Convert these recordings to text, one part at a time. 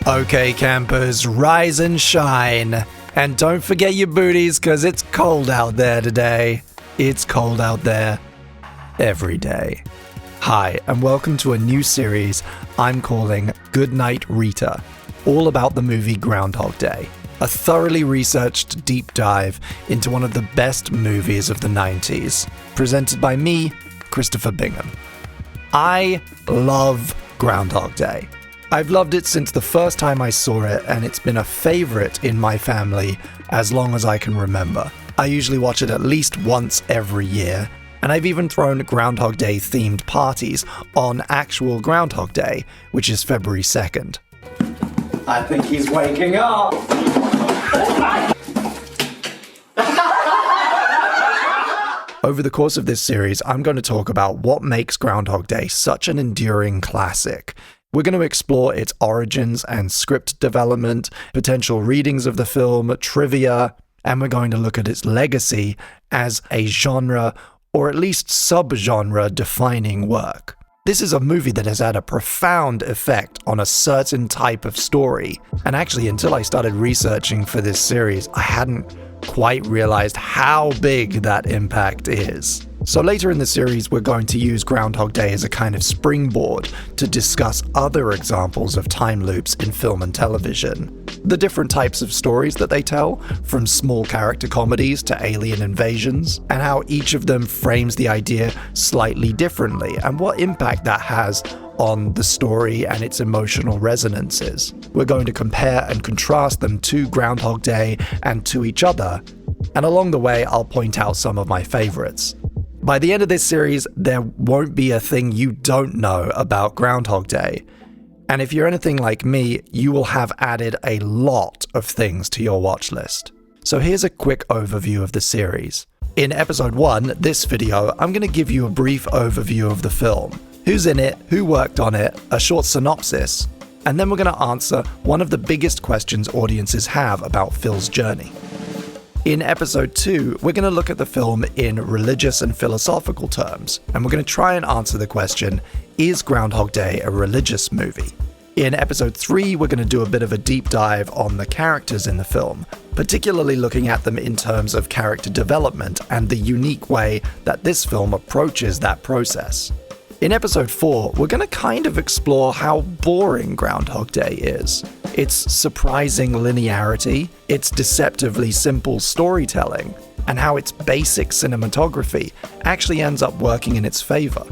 Okay, campers, rise and shine. And don't forget your booties, because it's cold out there today. It's cold out there every day. Hi, and welcome to a new series I'm calling Goodnight Rita, all about the movie Groundhog Day. A thoroughly researched deep dive into one of the best movies of the 90s, presented by me, Christopher Bingham. I love Groundhog Day. I've loved it since the first time I saw it, and it's been a favorite in my family as long as I can remember. I usually watch it at least once every year, and I've even thrown Groundhog Day themed parties on actual Groundhog Day, which is February 2nd. I think he's waking up! Over the course of this series, I'm going to talk about what makes Groundhog Day such an enduring classic. We're going to explore its origins and script development, potential readings of the film, trivia, and we're going to look at its legacy as a genre, or at least subgenre defining work. This is a movie that has had a profound effect on a certain type of story, and actually until I started researching for this series, I hadn't quite realized how big that impact is. So later in the series, we're going to use Groundhog Day as a kind of springboard to discuss other examples of time loops in film and television. The different types of stories that they tell, from small character comedies to alien invasions, and how each of them frames the idea slightly differently, and what impact that has on the story and its emotional resonances. We're going to compare and contrast them to Groundhog Day and to each other, and along the way, I'll point out some of my favorites. By the end of this series, there won't be a thing you don't know about Groundhog Day. And if you're anything like me, you will have added a lot of things to your watch list. So here's a quick overview of the series. In episode 1, this video, I'm going to give you a brief overview of the film. Who's in it, who worked on it, a short synopsis, and then we're going to answer one of the biggest questions audiences have about Phil's journey. In episode 2, we're going to look at the film in religious and philosophical terms, and we're going to try and answer the question, is Groundhog Day a religious movie? In episode 3, we're going to do a bit of a deep dive on the characters in the film, particularly looking at them in terms of character development and the unique way that this film approaches that process. In episode 4, we're going to kind of explore how boring Groundhog Day is. Its surprising linearity, its deceptively simple storytelling, and how its basic cinematography actually ends up working in its favor.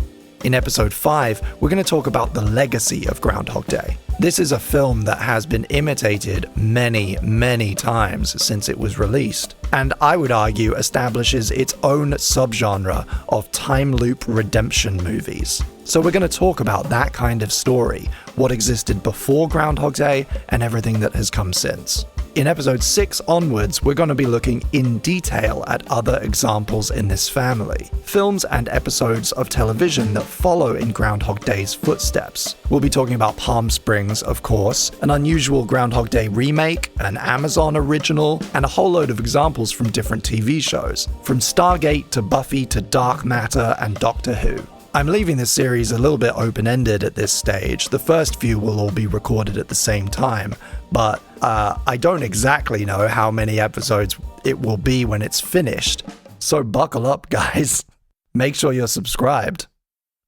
In episode 5, we're going to talk about the legacy of Groundhog Day. This is a film that has been imitated many, many times since it was released, and I would argue establishes its own subgenre of time loop redemption movies. So we're going to talk about that kind of story, what existed before Groundhog Day, and everything that has come since. In episode 6 onwards, we're going to be looking in detail at other examples in this family, films and episodes of television that follow in Groundhog Day's footsteps. We'll be talking about Palm Springs, of course, an unusual Groundhog Day remake, an Amazon original, and a whole load of examples from different TV shows, from Stargate to Buffy to Dark Matter and Doctor Who. I'm leaving this series a little bit open-ended at this stage. The first few will all be recorded at the same time, but I don't exactly know how many episodes it will be when it's finished. So buckle up, guys. Make sure you're subscribed.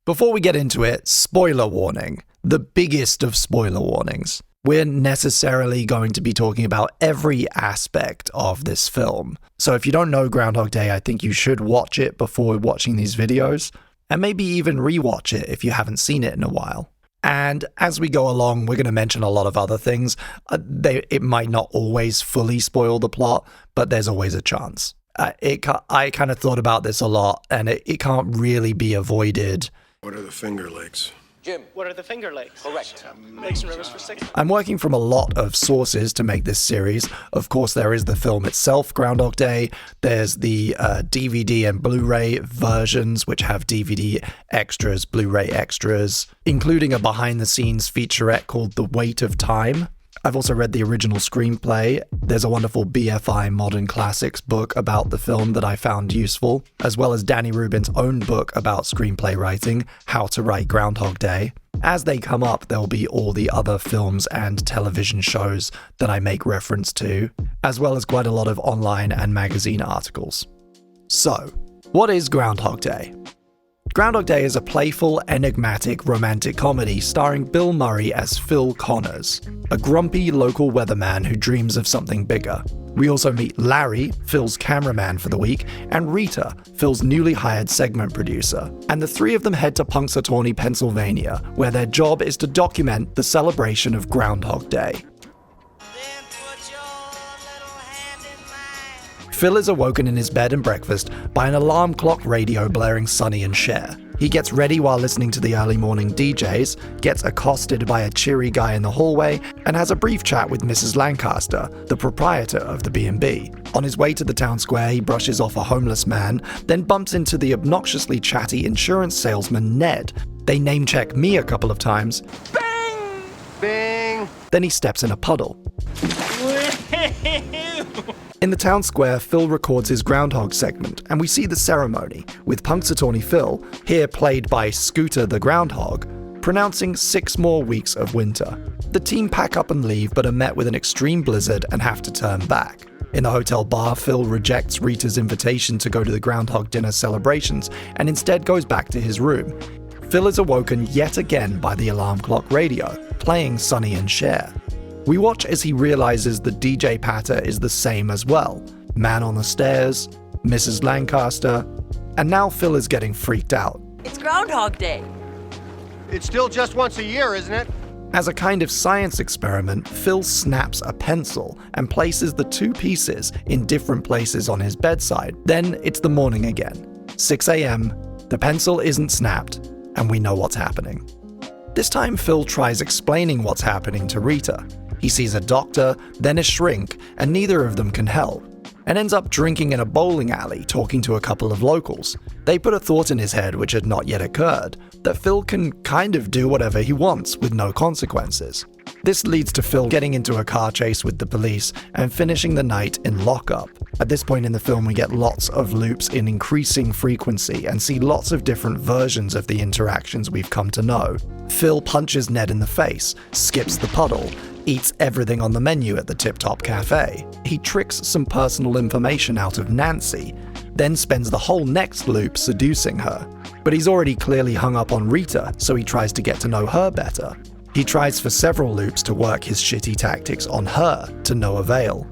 Before we get into it, spoiler warning. The biggest of spoiler warnings. We're necessarily going to be talking about every aspect of this film. So if you don't know Groundhog Day, I think you should watch it before watching these videos. And maybe even rewatch it if you haven't seen it in a while. And as we go along, we're going to mention a lot of other things. It might not always fully spoil the plot, but there's always a chance. I kind of thought about this a lot, and it can't really be avoided. What are the Finger Lakes? Jim, what are the Finger Lakes? Correct. Lakes and rivers for 6. I'm working from a lot of sources to make this series. Of course, there is the film itself, Groundhog Day. There's the DVD and Blu-ray versions, which have DVD extras, Blu-ray extras, including a behind-the-scenes featurette called The Weight of Time. I've also read the original screenplay. There's a wonderful BFI Modern Classics book about the film that I found useful, as well as Danny Rubin's own book about screenplay writing, How to Write Groundhog Day. As they come up, there'll be all the other films and television shows that I make reference to, as well as quite a lot of online and magazine articles. So, what is Groundhog Day? Groundhog Day is a playful, enigmatic, romantic comedy starring Bill Murray as Phil Connors, a grumpy local weatherman who dreams of something bigger. We also meet Larry, Phil's cameraman for the week, and Rita, Phil's newly hired segment producer. And the three of them head to Punxsutawney, Pennsylvania, where their job is to document the celebration of Groundhog Day. Phil is awoken in his bed and breakfast by an alarm clock radio blaring Sonny and Cher. He gets ready while listening to the early morning DJs, gets accosted by a cheery guy in the hallway, and has a brief chat with Mrs. Lancaster, the proprietor of the B&B. On his way to the town square, he brushes off a homeless man, then bumps into the obnoxiously chatty insurance salesman Ned. They name-check me a couple of times. Bang! Bang! Then he steps in a puddle. In the town square, Phil records his Groundhog segment, and we see the ceremony, with Punxsutawney Phil, here played by Scooter the Groundhog, pronouncing 6 more weeks of winter. The team pack up and leave, but are met with an extreme blizzard and have to turn back. In the hotel bar, Phil rejects Rita's invitation to go to the Groundhog dinner celebrations, and instead goes back to his room. Phil is awoken yet again by the alarm clock radio, playing Sonny and Cher. We watch as he realizes the DJ patter is the same as well. Man on the stairs, Mrs. Lancaster, and now Phil is getting freaked out. It's Groundhog Day. It's still just once a year, isn't it? As a kind of science experiment, Phil snaps a pencil and places the 2 pieces in different places on his bedside. Then it's the morning again. 6 a.m., the pencil isn't snapped, and we know what's happening. This time Phil tries explaining what's happening to Rita. He sees a doctor, then a shrink, and neither of them can help, and ends up drinking in a bowling alley talking to a couple of locals. They put a thought in his head, which had not yet occurred, that Phil can kind of do whatever he wants with no consequences. This leads to Phil getting into a car chase with the police and finishing the night in lockup. At this point in the film, we get lots of loops in increasing frequency and see lots of different versions of the interactions we've come to know. Phil punches Ned in the face, skips the puddle, eats everything on the menu at the Tip Top Cafe. He tricks some personal information out of Nancy, then spends the whole next loop seducing her. But he's already clearly hung up on Rita, so he tries to get to know her better. He tries for several loops to work his shitty tactics on her, to no avail.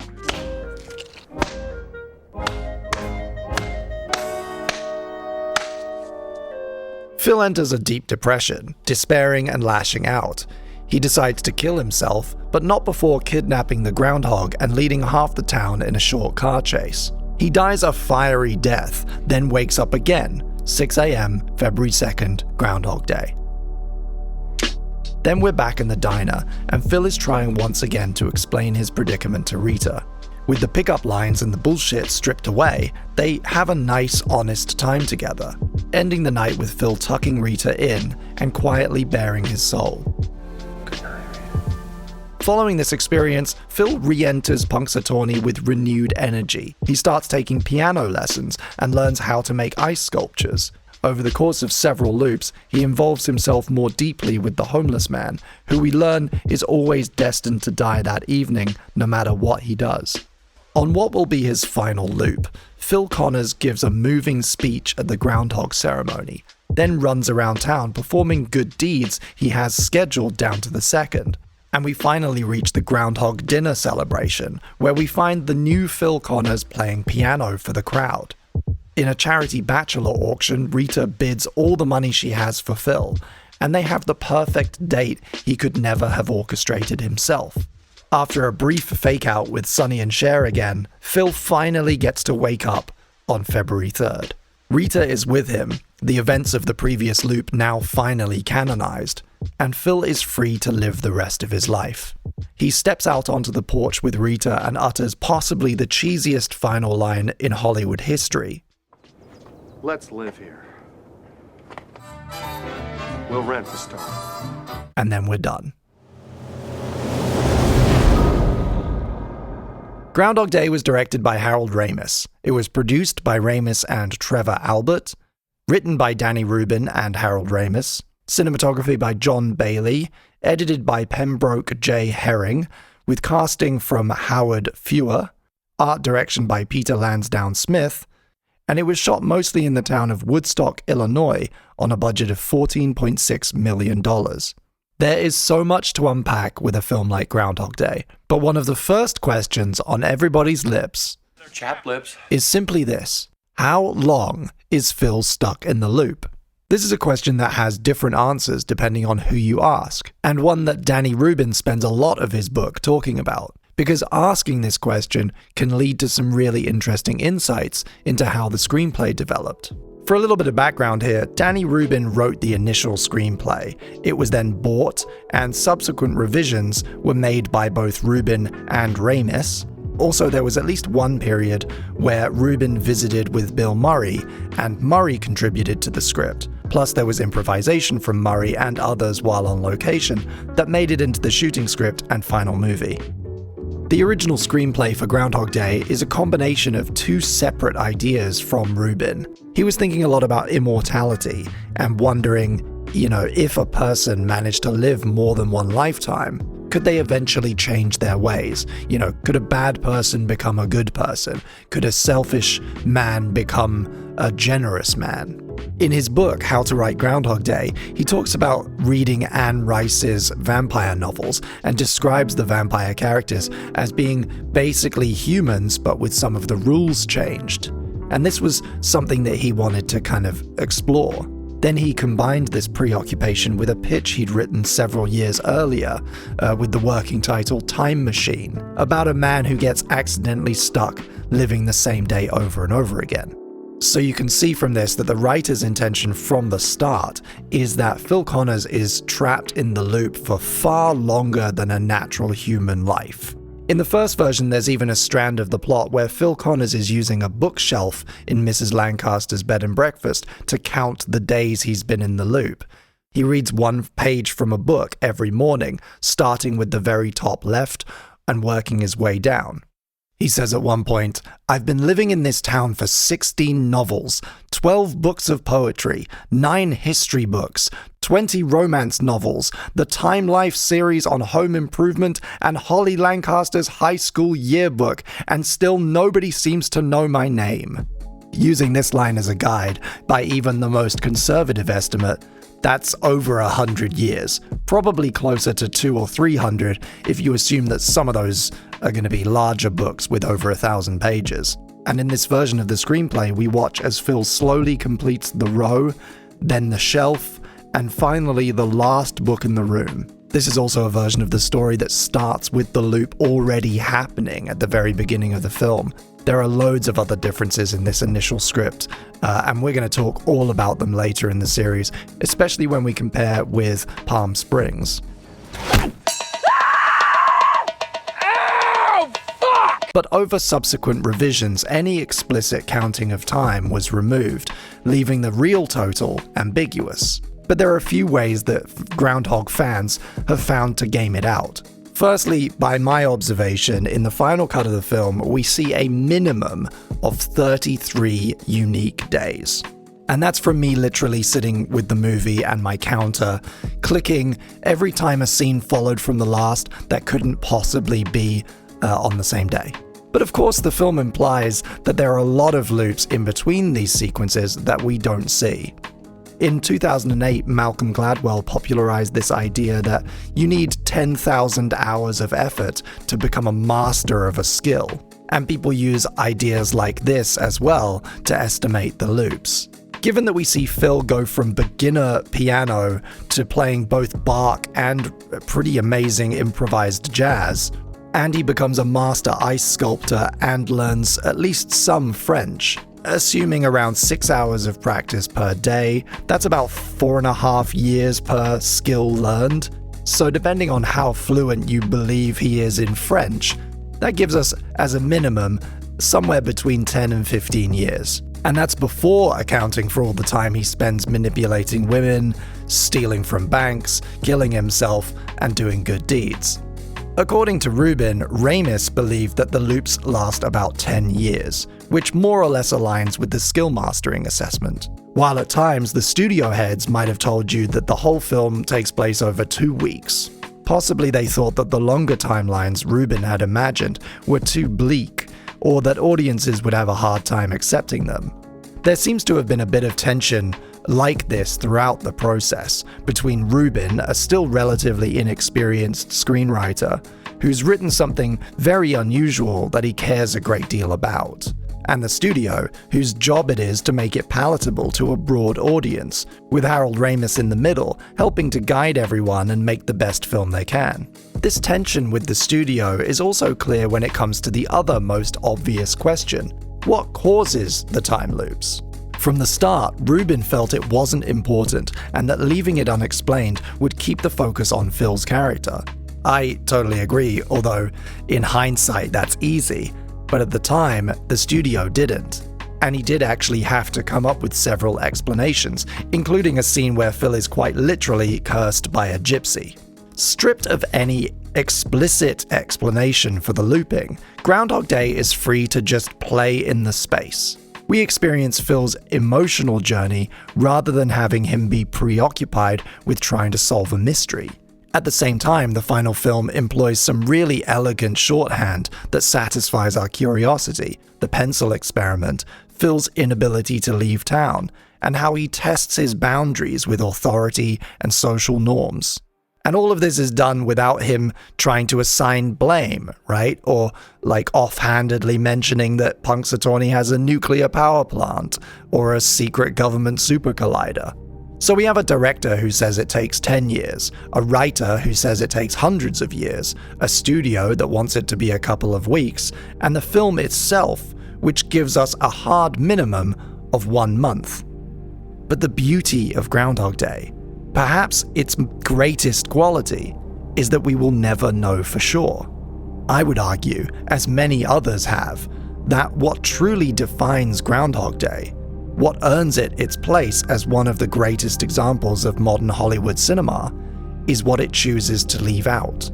Phil enters a deep depression, despairing and lashing out. He decides to kill himself, but not before kidnapping the groundhog and leading half the town in a short car chase. He dies a fiery death, then wakes up again, 6 a.m., February 2nd, Groundhog Day. Then we're back in the diner, and Phil is trying once again to explain his predicament to Rita. With the pickup lines and the bullshit stripped away, they have a nice, honest time together, ending the night with Phil tucking Rita in and quietly baring his soul. Following this experience, Phil re-enters Punxsutawney with renewed energy. He starts taking piano lessons and learns how to make ice sculptures. Over the course of several loops, he involves himself more deeply with the homeless man, who we learn is always destined to die that evening, no matter what he does. On what will be his final loop, Phil Connors gives a moving speech at the Groundhog ceremony, then runs around town performing good deeds he has scheduled down to the second. And we finally reach the Groundhog dinner celebration, where we find the new Phil Connors playing piano for the crowd. In a charity bachelor auction, Rita bids all the money she has for Phil, and they have the perfect date he could never have orchestrated himself. After a brief fake-out with Sonny and Cher again, Phil finally gets to wake up on February 3rd. Rita is with him, the events of the previous loop now finally canonized, and Phil is free to live the rest of his life. He steps out onto the porch with Rita and utters possibly the cheesiest final line in Hollywood history. Let's live here. We'll rent the start. And then we're done. Groundhog Day was directed by Harold Ramis. It was produced by Ramis and Trevor Albert, written by Danny Rubin and Harold Ramis, cinematography by John Bailey, edited by Pembroke J. Herring, with casting from Howard Fewer, art direction by Peter Lansdowne Smith, and it was shot mostly in the town of Woodstock, Illinois, on a budget of $14.6 million. There is so much to unpack with a film like Groundhog Day, but one of the first questions on everybody's lips is simply this: how long is Phil stuck in the loop? This is a question that has different answers depending on who you ask, and one that Danny Rubin spends a lot of his book talking about, because asking this question can lead to some really interesting insights into how the screenplay developed. For a little bit of background here, Danny Rubin wrote the initial screenplay. It was then bought, and subsequent revisions were made by both Rubin and Ramis. Also, there was at least one period where Rubin visited with Bill Murray, and Murray contributed to the script. Plus, there was improvisation from Murray and others while on location that made it into the shooting script and final movie. The original screenplay for Groundhog Day is a combination of two separate ideas from Rubin. He was thinking a lot about immortality and wondering, if a person managed to live more than one lifetime, could they eventually change their ways? Could a bad person become a good person? Could a selfish man become a generous man? In his book, How to Write Groundhog Day, he talks about reading Anne Rice's vampire novels and describes the vampire characters as being basically humans but with some of the rules changed. And this was something that he wanted to kind of explore. Then he combined this preoccupation with a pitch he'd written several years earlier with the working title Time Machine, about a man who gets accidentally stuck living the same day over and over again. So you can see from this that the writer's intention from the start is that Phil Connors is trapped in the loop for far longer than a natural human life. In the first version, there's even a strand of the plot where Phil Connors is using a bookshelf in Mrs. Lancaster's bed and breakfast to count the days he's been in the loop. He reads one page from a book every morning, starting with the very top left and working his way down. He says at one point, "I've been living in this town for 16 novels, 12 books of poetry, 9 history books, 20 romance novels, the Time Life series on home improvement, and Holly Lancaster's high school yearbook, and still nobody seems to know my name." Using this line as a guide, by even the most conservative estimate, that's over 100 years, probably closer to 200 or 300 if you assume that some of those are going to be larger books with over 1,000 pages. And in this version of the screenplay, we watch as Phil slowly completes the row, then the shelf, and finally the last book in the room. This is also a version of the story that starts with the loop already happening at the very beginning of the film. There are loads of other differences in this initial script, and we're going to talk all about them later in the series, especially when we compare with Palm Springs. But over subsequent revisions, any explicit counting of time was removed, leaving the real total ambiguous. But there are a few ways that Groundhog fans have found to game it out. Firstly, by my observation, in the final cut of the film, we see a minimum of 33 unique days. And that's from me literally sitting with the movie and my counter, clicking every time a scene followed from the last that couldn't possibly be on the same day. But of course, the film implies that there are a lot of loops in between these sequences that we don't see. In 2008, Malcolm Gladwell popularized this idea that you need 10,000 hours of effort to become a master of a skill. And people use ideas like this as well to estimate the loops. Given that we see Phil go from beginner piano to playing both Bach and pretty amazing improvised jazz, and he becomes a master ice sculptor and learns at least some French, assuming around 6 hours of practice per day, that's about 4.5 years per skill learned. So depending on how fluent you believe he is in French, that gives us, as a minimum, somewhere between 10 and 15 years. And that's before accounting for all the time he spends manipulating women, stealing from banks, killing himself, and doing good deeds. According to Rubin, Ramis believed that the loops last about 10 years, which more or less aligns with the skill mastering assessment. While at times the studio heads might have told you that the whole film takes place over 2 weeks. Possibly they thought that the longer timelines Rubin had imagined were too bleak, or that audiences would have a hard time accepting them. There seems to have been a bit of tension like this throughout the process between Rubin, a still relatively inexperienced screenwriter, who's written something very unusual that he cares a great deal about, and the studio, whose job it is to make it palatable to a broad audience, with Harold Ramis in the middle, helping to guide everyone and make the best film they can. This tension with the studio is also clear when it comes to the other most obvious question: what causes the time loops? From the start, Rubin felt it wasn't important and that leaving it unexplained would keep the focus on Phil's character. I totally agree, although in hindsight that's easy, but at the time, the studio didn't. And he did actually have to come up with several explanations, including a scene where Phil is quite literally cursed by a gypsy. Stripped of any explicit explanation for the looping, Groundhog Day is free to just play in the space. We experience Phil's emotional journey rather than having him be preoccupied with trying to solve a mystery. At the same time, the final film employs some really elegant shorthand that satisfies our curiosity: the pencil experiment, Phil's inability to leave town, and how he tests his boundaries with authority and social norms. And all of this is done without him trying to assign blame, right? Or like offhandedly mentioning that Punxsutawney has a nuclear power plant or a secret government super collider. So we have a director who says it takes 10 years, a writer who says it takes hundreds of years, a studio that wants it to be a couple of weeks, and the film itself, which gives us a hard minimum of 1 month. But the beauty of Groundhog Day, perhaps its greatest quality, is that we will never know for sure. I would argue, as many others have, that what truly defines Groundhog Day, what earns it its place as one of the greatest examples of modern Hollywood cinema, is what it chooses to leave out.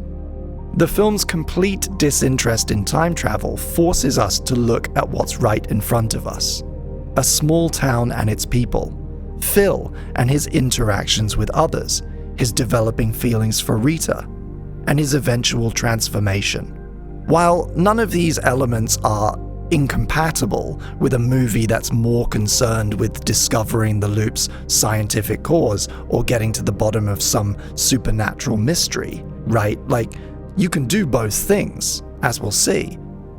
The film's complete disinterest in time travel forces us to look at what's right in front of us. A small town and its people, Phil and his interactions with others, his developing feelings for Rita, and his eventual transformation. While none of these elements are incompatible with a movie that's more concerned with discovering the loop's scientific cause or getting to the bottom of some supernatural mystery, right? Like, you can do both things, as we'll see.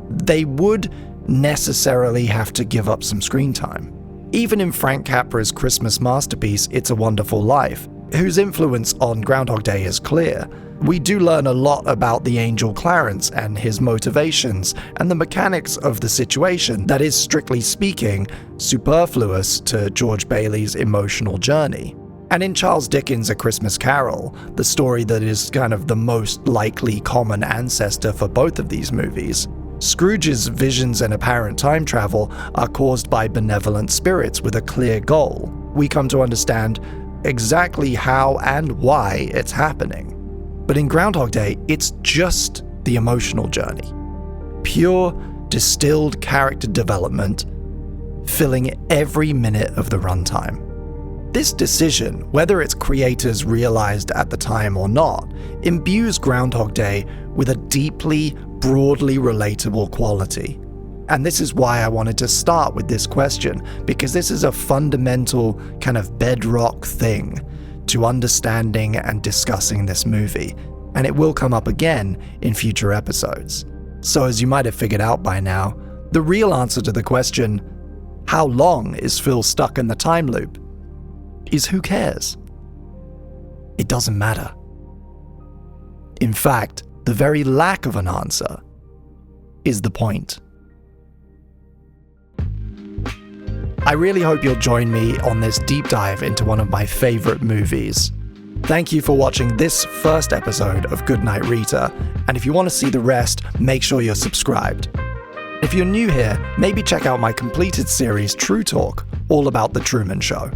They would necessarily have to give up some screen time. Even in Frank Capra's Christmas masterpiece, It's a Wonderful Life, whose influence on Groundhog Day is clear, we do learn a lot about the angel Clarence and his motivations and the mechanics of the situation that is, strictly speaking, superfluous to George Bailey's emotional journey. And in Charles Dickens' A Christmas Carol, the story that is kind of the most likely common ancestor for both of these movies, Scrooge's visions and apparent time travel are caused by benevolent spirits with a clear goal. We come to understand exactly how and why it's happening. But in Groundhog Day, it's just the emotional journey. Pure, distilled character development, filling every minute of the runtime. This decision, whether its creators realized at the time or not, imbues Groundhog Day with a deeply, broadly relatable quality. And this is why I wanted to start with this question, because this is a fundamental kind of bedrock thing to understanding and discussing this movie, and it will come up again in future episodes. So as you might have figured out by now, the real answer to the question, how long is Phil stuck in the time loop, is who cares? It doesn't matter. In fact, the very lack of an answer is the point. I really hope you'll join me on this deep dive into one of my favorite movies. Thank you for watching this first episode of Goodnight Rita, and if you want to see the rest, make sure you're subscribed. If you're new here, maybe check out my completed series True Talk, all about The Truman Show.